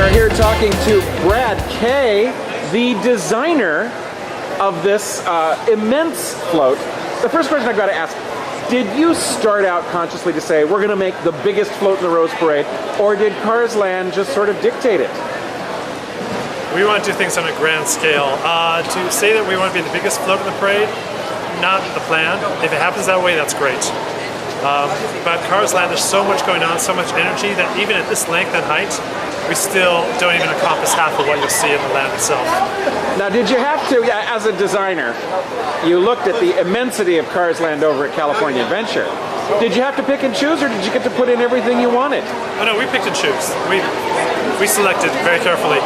are here talking to Brad Kaye, the designer of this immense float. The first question I've got to ask, did you start out consciously to say, we're going to make the biggest float in the Rose Parade, or did Cars Land just sort of dictate it? We want to do things on a grand scale. To say that we want to be the biggest float in the parade, not the plan. If it happens that way, that's great. But Cars Land, there's so much going on, so much energy, that even at this length and height, we still don't even encompass half of what you'll see in the land itself. Now, did you have to, as a designer, you looked at the immensity of Cars Land over at California Adventure. Did you have to pick and choose, or did you get to put in everything you wanted? Oh no, we picked and choose. We selected very carefully.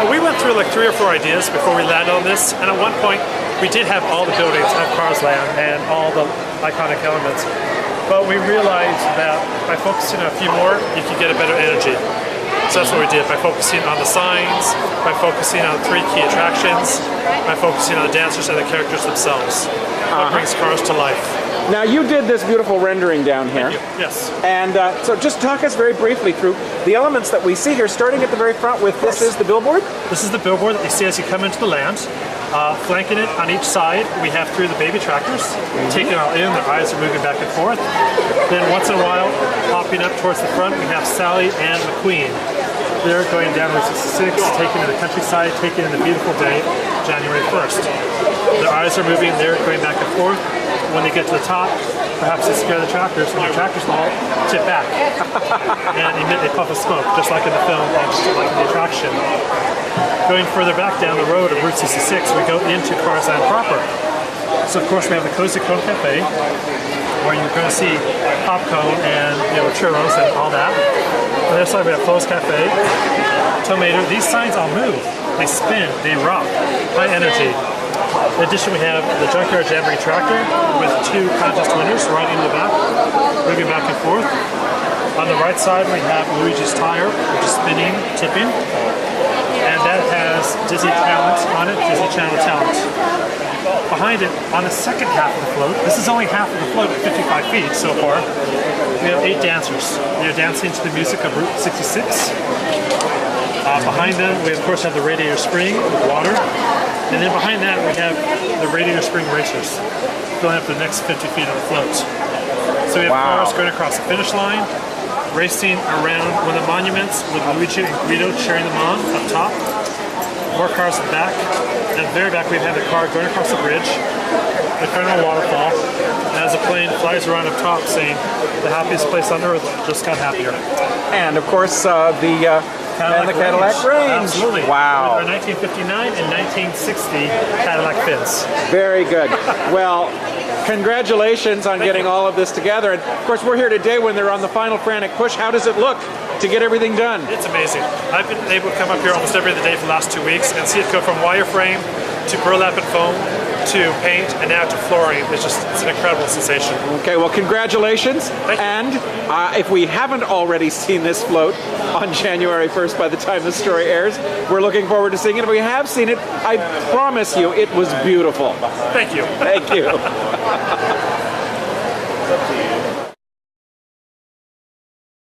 We went through like 3 or 4 ideas before we landed on this, and at one point, we did have all the buildings of Cars Land and all the iconic elements. But we realized that by focusing on a few more, you could get a better energy. So that's what we did, by focusing on the signs, by focusing on 3 key attractions, by focusing on the dancers and the characters themselves. What brings Cars to life. Now you did this beautiful rendering down here. Yes. And so just talk us very briefly through the elements that we see here, starting at the very front with this is the billboard? This is the billboard that you see as you come into the land. Flanking it on each side, we have 3 of the baby tractors. Taking it all in, their eyes are moving back and forth. Then once in a while, popping up towards the front, we have Sally and McQueen. They're going down Route 66, taking in the countryside, taking in the beautiful day, January 1st. Their eyes are moving, they're going back and forth. When they get to the top, perhaps they scare the tractors, and the tractors all tip back and emit a puff of smoke, just like in the film and just like in the attraction. Going further back down the road of Route 66, we go into Cars Land proper. So of course we have the Cozy Cone Cafe, where you're going to see pop cone and churros and all that. On the other side we have Flo's Cafe, Tomato. These signs all move, they spin, they rock, high energy. In addition, we have the Junkyard Jamboree tractor with 2 contest winners riding in the back, moving back and forth. On the right side, we have Luigi's Tire, which is spinning, tipping, and that has Disney talent on it, Disney Channel talent. Behind it, on the second half of the float, this is only half of the float at 55 feet so far, we have 8 dancers. They're dancing to the music of Route 66. Behind them, we of course have the Radiator Spring with water. And then behind that, we have the Radiator Spring Racers filling up the next 50 feet of the float. So we have cars going across the finish line, racing around one of the monuments with Luigi and Guido cheering them on up top. More cars in the back. And at the very back, we have the car going across the bridge in front of a waterfall. And as the plane flies around up top saying, the happiest place on earth just got happier. And of course, the Cadillac Range. Absolutely. Wow. With our 1959 and 1960 Cadillac fins. Very good. Well, congratulations on getting all of this together. And of course, we're here today when they're on the final frantic push. How does it look to get everything done? It's amazing. I've been able to come up here almost every other day for the last 2 weeks and see it go from wireframe to burlap and foam to paint and now to flooring. It's an incredible sensation. Okay, well, congratulations. Thank you. And if we haven't already seen this float on January 1st by the time the story airs, we're looking forward to seeing it. If we have seen it, I promise you it was beautiful. Thank you. Thank you.